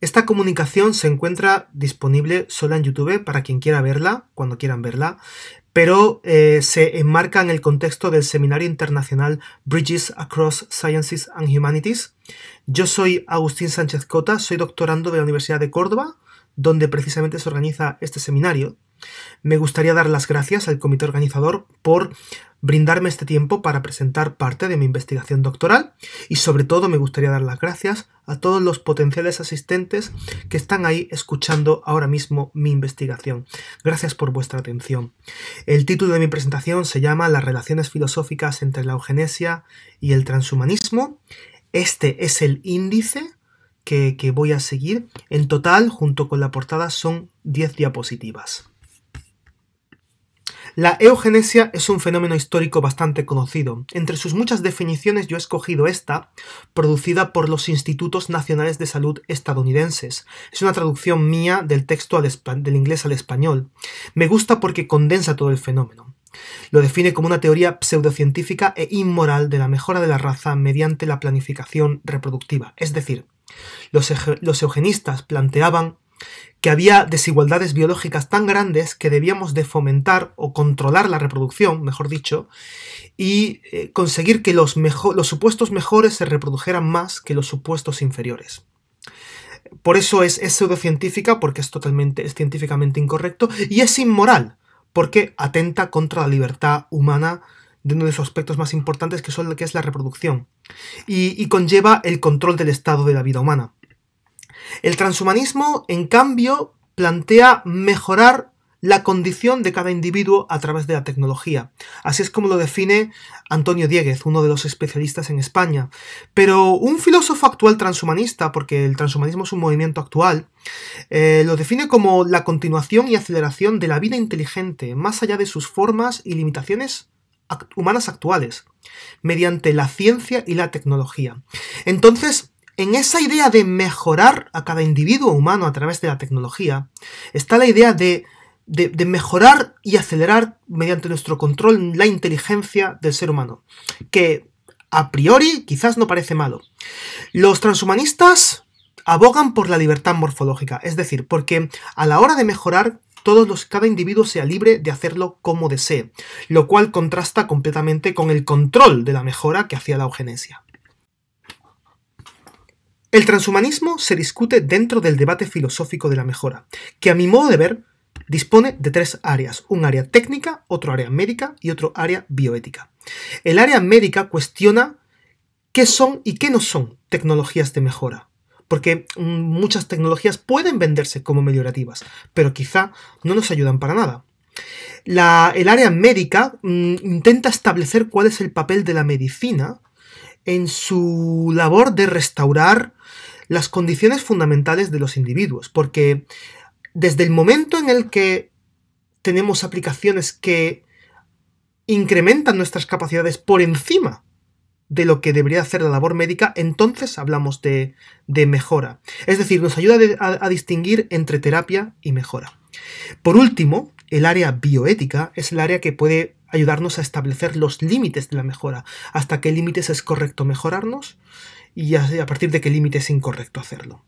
Esta comunicación se encuentra disponible solo en YouTube para quien quiera verla, cuando quieran verla, pero se enmarca en el contexto del Seminario Internacional Bridges Across Sciences and Humanities. Yo soy Agustín Sánchez Cota, soy doctorando de la Universidad de Córdoba, donde precisamente se organiza este seminario. Me gustaría dar las gracias al comité organizador por brindarme este tiempo para presentar parte de mi investigación doctoral y sobre todo me gustaría dar las gracias a todos los potenciales asistentes que están ahí escuchando ahora mismo mi investigación. Gracias por vuestra atención. El título de mi presentación se llama Las relaciones filosóficas entre la eugenesia y el transhumanismo. Este es el índice que voy a seguir. En total, junto con la portada, son 10 diapositivas. La eugenesia es un fenómeno histórico bastante conocido. Entre sus muchas definiciones yo he escogido esta, producida por los Institutos Nacionales de Salud estadounidenses. Es una traducción mía del texto del inglés al español. Me gusta porque condensa todo el fenómeno. Lo define como una teoría pseudocientífica e inmoral de la mejora de la raza mediante la planificación reproductiva. Es decir, los eugenistas planteaban que había desigualdades biológicas tan grandes que debíamos de fomentar o controlar la reproducción, mejor dicho, y conseguir que los supuestos mejores se reprodujeran más que los supuestos inferiores. Por eso es pseudocientífica, porque es científicamente incorrecto, y es inmoral, porque atenta contra la libertad humana de uno de sus aspectos más importantes, que es la reproducción, y conlleva el control del estado de la vida humana. El transhumanismo, en cambio, plantea mejorar la condición de cada individuo a través de la tecnología. Así es como lo define Antonio Dieguez, uno de los especialistas en España. Pero un filósofo actual transhumanista, porque el transhumanismo es un movimiento actual, lo define como la continuación y aceleración de la vida inteligente, más allá de sus formas y limitaciones humanas actuales, mediante la ciencia y la tecnología. Entonces, en esa idea de mejorar a cada individuo humano a través de la tecnología, está la idea de mejorar y acelerar mediante nuestro control la inteligencia del ser humano, que a priori quizás no parece malo. Los transhumanistas abogan por la libertad morfológica, es decir, porque a la hora de mejorar, cada individuo sea libre de hacerlo como desee, lo cual contrasta completamente con el control de la mejora que hacía la eugenesia. El transhumanismo se discute dentro del debate filosófico de la mejora, que a mi modo de ver dispone de tres áreas, un área técnica, otro área médica y otro área bioética. El área médica cuestiona qué son y qué no son tecnologías de mejora, porque muchas tecnologías pueden venderse como meliorativas, pero quizá no nos ayudan para nada. El área médica intenta establecer cuál es el papel de la medicina en su labor de restaurar las condiciones fundamentales de los individuos, porque desde el momento en el que tenemos aplicaciones que incrementan nuestras capacidades por encima de lo que debería hacer la labor médica, entonces hablamos de mejora. Es decir, nos ayuda a distinguir entre terapia y mejora. Por último, el área bioética es el área que puede ayudarnos a establecer los límites de la mejora, hasta qué límites es correcto mejorarnos y a partir de qué límite es incorrecto hacerlo.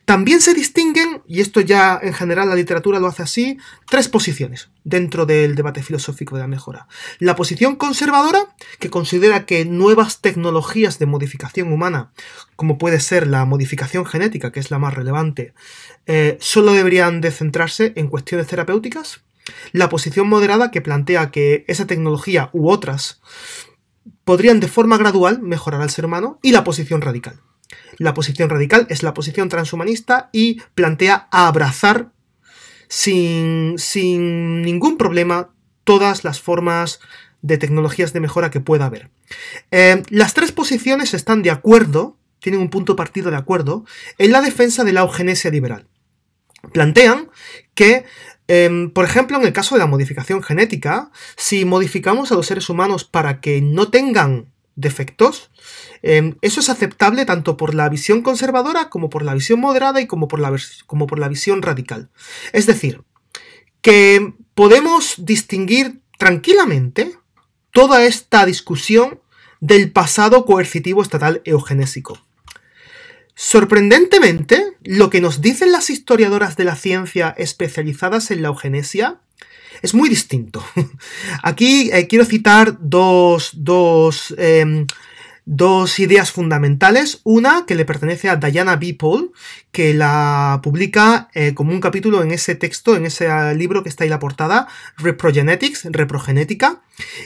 También se distinguen, y esto ya en general la literatura lo hace así, tres posiciones dentro del debate filosófico de la mejora. La posición conservadora, que considera que nuevas tecnologías de modificación humana, como puede ser la modificación genética, que es la más relevante, solo deberían de centrarse en cuestiones terapéuticas. La posición moderada, que plantea que esa tecnología u otras podrían de forma gradual mejorar al ser humano, y la posición radical. La posición radical es la posición transhumanista y plantea abrazar sin ningún problema todas las formas de tecnologías de mejora que pueda haber. Las tres posiciones están de acuerdo, tienen un punto de partida de acuerdo, en la defensa de la eugenesia liberal. Plantean que, por ejemplo, en el caso de la modificación genética, si modificamos a los seres humanos para que no tengan defectos, eso es aceptable tanto por la visión conservadora como por la visión moderada y como por la visión radical. Es decir, que podemos distinguir tranquilamente toda esta discusión del pasado coercitivo estatal eugenésico. Sorprendentemente, lo que nos dicen las historiadoras de la ciencia especializadas en la eugenesia es muy distinto. Aquí quiero citar dos ideas fundamentales. Una que le pertenece a Diana B. Paul, que la publica como un capítulo en ese texto, en ese libro que está ahí en la portada, Reprogenetics, Reprogenética.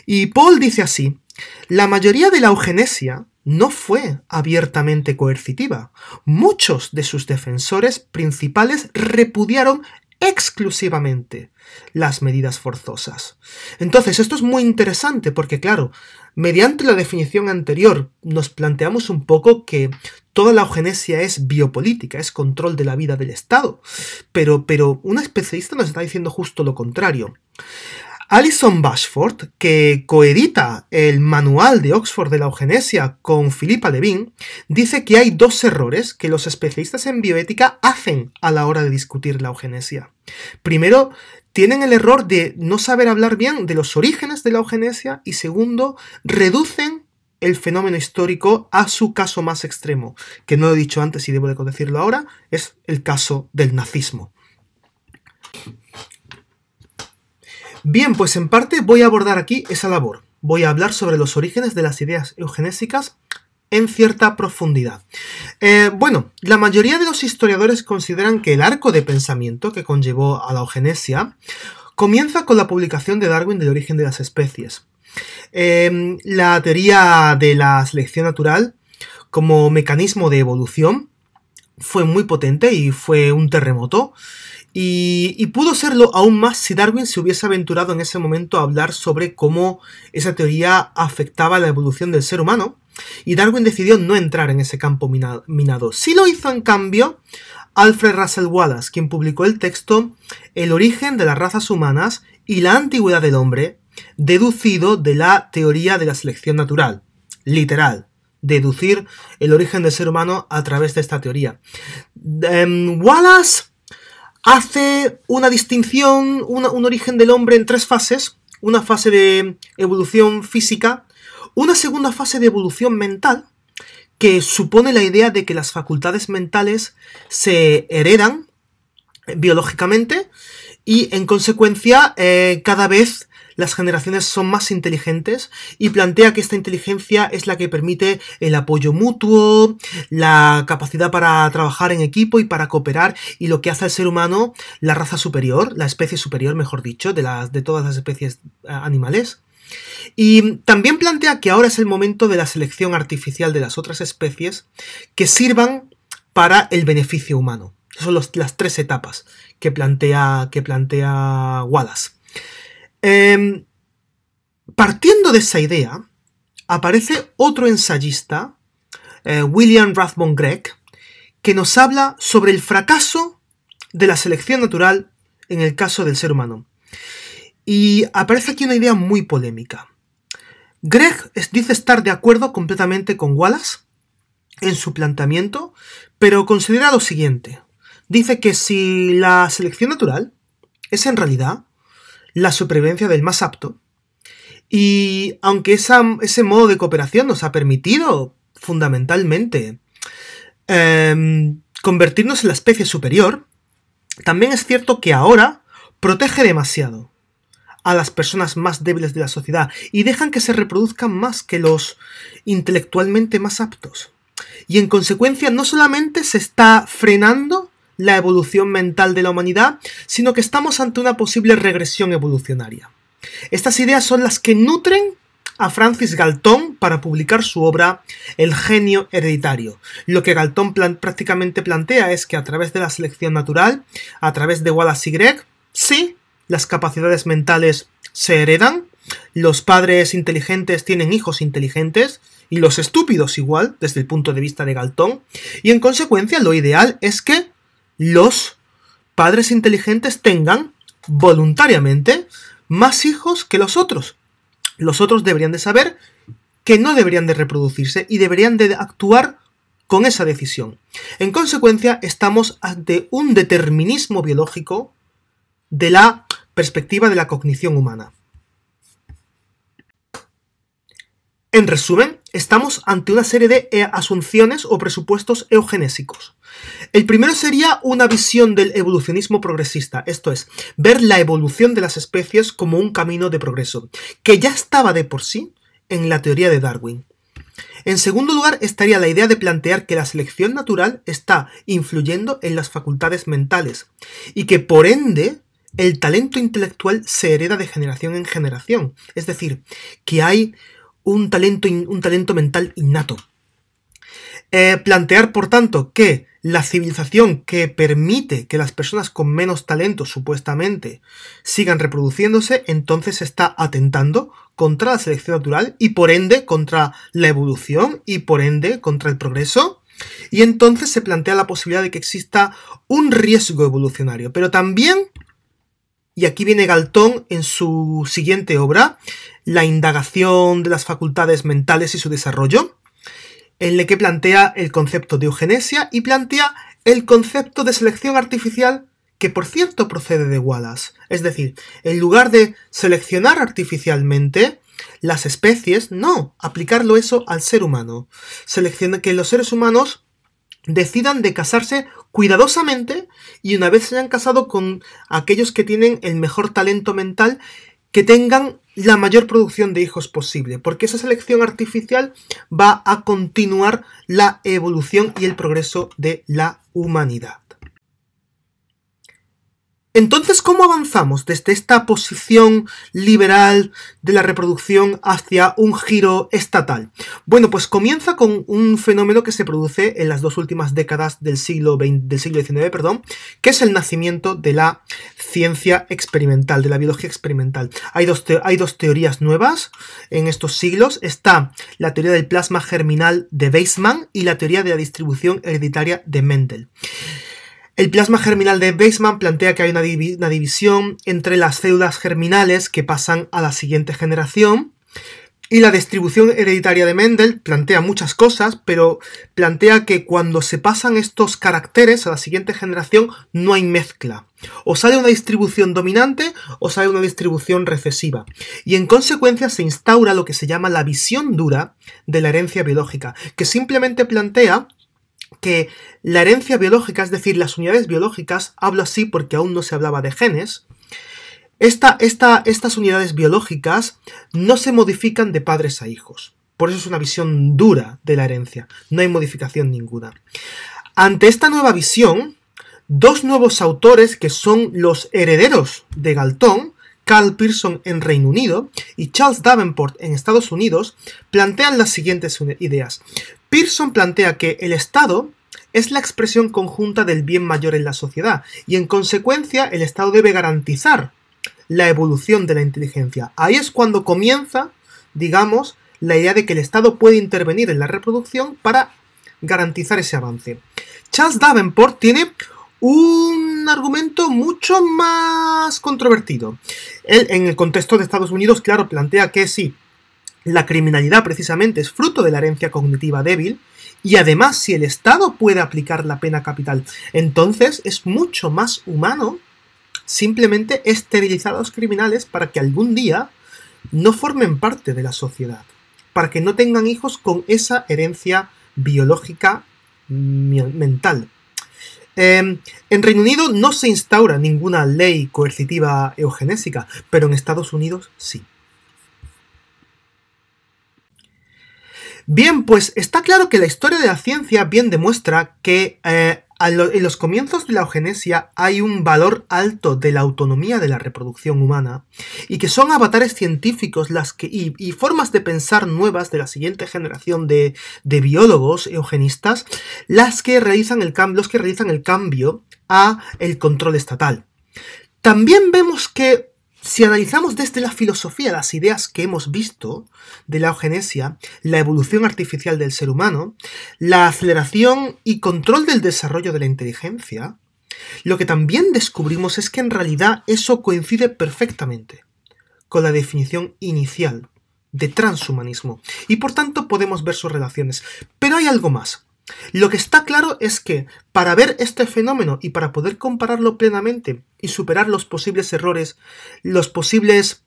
Y Paul dice así: la mayoría de la eugenesia no fue abiertamente coercitiva. Muchos de sus defensores principales repudiaron exclusivamente las medidas forzosas. Entonces, esto es muy interesante porque, claro, mediante la definición anterior nos planteamos un poco que toda la eugenesia es biopolítica, es control de la vida del Estado, pero una especialista nos está diciendo justo lo contrario. Alison Bashford, que coedita el manual de Oxford de la eugenesia con Philippa Levine, dice que hay dos errores que los especialistas en bioética hacen a la hora de discutir la eugenesia. Primero, tienen el error de no saber hablar bien de los orígenes de la eugenesia y segundo, reducen el fenómeno histórico a su caso más extremo, que no lo he dicho antes y debo de decirlo ahora, es el caso del nazismo. Bien, pues en parte voy a abordar aquí esa labor. Voy a hablar sobre los orígenes de las ideas eugenésicas en cierta profundidad. Bueno, la mayoría de los historiadores consideran que el arco de pensamiento que conllevó a la eugenesia comienza con la publicación de Darwin del origen de las especies. La teoría de la selección natural como mecanismo de evolución fue muy potente y fue un terremoto. Y pudo serlo aún más si Darwin se hubiese aventurado en ese momento a hablar sobre cómo esa teoría afectaba la evolución del ser humano, y Darwin decidió no entrar en ese campo minado. Sí lo hizo, en cambio, Alfred Russel Wallace, quien publicó el texto El origen de las razas humanas y la antigüedad del hombre, deducido de la teoría de la selección natural. Literal. Deducir el origen del ser humano a través de esta teoría. Wallace hace una distinción, un origen del hombre en tres fases. Una fase de evolución física, una segunda fase de evolución mental, que supone la idea de que las facultades mentales se heredan biológicamente y, en consecuencia, cada vez las generaciones son más inteligentes, y plantea que esta inteligencia es la que permite el apoyo mutuo, la capacidad para trabajar en equipo y para cooperar, y lo que hace al ser humano la raza superior, la especie superior, mejor dicho, de todas las especies animales. Y también plantea que ahora es el momento de la selección artificial de las otras especies que sirvan para el beneficio humano. Esas son las tres etapas que plantea Wallace. Partiendo de esa idea, aparece otro ensayista, William Rathbone Gregg, que nos habla sobre el fracaso de la selección natural en el caso del ser humano. Y aparece aquí una idea muy polémica. Gregg dice estar de acuerdo completamente con Wallace en su planteamiento, pero considera lo siguiente. Dice que si la selección natural es en realidad la supervivencia del más apto, y aunque ese modo de cooperación nos ha permitido fundamentalmente convertirnos en la especie superior, también es cierto que ahora protege demasiado a las personas más débiles de la sociedad y dejan que se reproduzcan más que los intelectualmente más aptos. Y en consecuencia no solamente se está frenando la evolución mental de la humanidad, sino que estamos ante una posible regresión evolucionaria. Estas ideas son las que nutren a Francis Galton para publicar su obra El genio hereditario. Lo que Galton prácticamente plantea es que a través de la selección natural, a través de Wallace y Gregg, sí, las capacidades mentales se heredan, los padres inteligentes tienen hijos inteligentes, y los estúpidos igual, desde el punto de vista de Galton, y en consecuencia lo ideal es que los padres inteligentes tengan voluntariamente más hijos que los otros. Los otros deberían de saber que no deberían de reproducirse y deberían de actuar con esa decisión. En consecuencia, estamos ante un determinismo biológico de la perspectiva de la cognición humana. En resumen, estamos ante una serie de asunciones o presupuestos eugenésicos. El primero sería una visión del evolucionismo progresista, esto es, ver la evolución de las especies como un camino de progreso, que ya estaba de por sí en la teoría de Darwin. En segundo lugar, estaría la idea de plantear que la selección natural está influyendo en las facultades mentales y que, por ende, el talento intelectual se hereda de generación en generación. Es decir, que hay un talento mental innato. Plantear, por tanto, que la civilización que permite que las personas con menos talento, supuestamente, sigan reproduciéndose, entonces está atentando contra la selección natural y, por ende, contra la evolución y, por ende, contra el progreso. Y entonces se plantea la posibilidad de que exista un riesgo evolucionario. Pero también, y aquí viene Galton en su siguiente obra, La indagación de las facultades mentales y su desarrollo, en la que plantea el concepto de eugenesia y plantea el concepto de selección artificial, que por cierto procede de Wallace. Es decir, en lugar de seleccionar artificialmente las especies, no, aplicarlo eso al ser humano. Que los seres humanos decidan de casarse cuidadosamente y una vez se hayan casado con aquellos que tienen el mejor talento mental, que tengan la mayor producción de hijos posible, porque esa selección artificial va a continuar la evolución y el progreso de la humanidad. Entonces, ¿cómo avanzamos desde esta posición liberal de la reproducción hacia un giro estatal? Bueno, pues comienza con un fenómeno que se produce en las dos últimas décadas del siglo XIX, que es el nacimiento de la ciencia experimental, de la biología experimental. Hay dos teorías nuevas en estos siglos. Está la teoría del plasma germinal de Weizmann y la teoría de la distribución hereditaria de Mendel. El plasma germinal de Weizmann plantea que hay una división entre las células germinales que pasan a la siguiente generación, y la distribución hereditaria de Mendel plantea muchas cosas, pero plantea que cuando se pasan estos caracteres a la siguiente generación no hay mezcla. O sale una distribución dominante o sale una distribución recesiva. Y en consecuencia se instaura lo que se llama la visión dura de la herencia biológica, que simplemente plantea que la herencia biológica, es decir, las unidades biológicas, hablo así porque aún no se hablaba de genes, estas unidades biológicas no se modifican de padres a hijos. Por eso es una visión dura de la herencia, no hay modificación ninguna. Ante esta nueva visión, dos nuevos autores que son los herederos de Galton, Karl Pearson en Reino Unido y Charles Davenport en Estados Unidos, plantean las siguientes ideas. Pearson plantea que el Estado es la expresión conjunta del bien mayor en la sociedad y, en consecuencia, el Estado debe garantizar la evolución de la inteligencia. Ahí es cuando comienza, digamos, la idea de que el Estado puede intervenir en la reproducción para garantizar ese avance. Charles Davenport tiene un argumento mucho más controvertido. Él, en el contexto de Estados Unidos, claro, plantea que sí, la criminalidad precisamente es fruto de la herencia cognitiva débil, y además si el Estado puede aplicar la pena capital, entonces es mucho más humano simplemente esterilizar a los criminales para que algún día no formen parte de la sociedad, para que no tengan hijos con esa herencia biológica mental. En Reino Unido no se instaura ninguna ley coercitiva eugenésica, pero en Estados Unidos sí. Bien, pues está claro que la historia de la ciencia bien demuestra que en los comienzos de la eugenesia hay un valor alto de la autonomía de la reproducción humana y que son avatares científicos y formas de pensar nuevas de la siguiente generación de biólogos eugenistas los que realizan el cambio a el control estatal. También vemos que si analizamos desde la filosofía las ideas que hemos visto de la eugenesia, la evolución artificial del ser humano, la aceleración y control del desarrollo de la inteligencia, lo que también descubrimos es que en realidad eso coincide perfectamente con la definición inicial de transhumanismo y por tanto podemos ver sus relaciones. Pero hay algo más. Lo que está claro es que para ver este fenómeno y para poder compararlo plenamente y superar los posibles errores, los posibles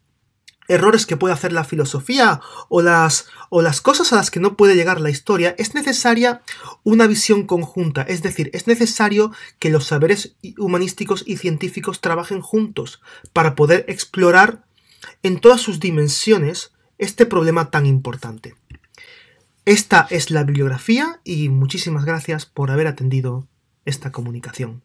errores que puede hacer la filosofía o las cosas a las que no puede llegar la historia, es necesaria una visión conjunta, es decir, es necesario que los saberes humanísticos y científicos trabajen juntos para poder explorar en todas sus dimensiones este problema tan importante. Esta es la bibliografía y muchísimas gracias por haber atendido esta comunicación.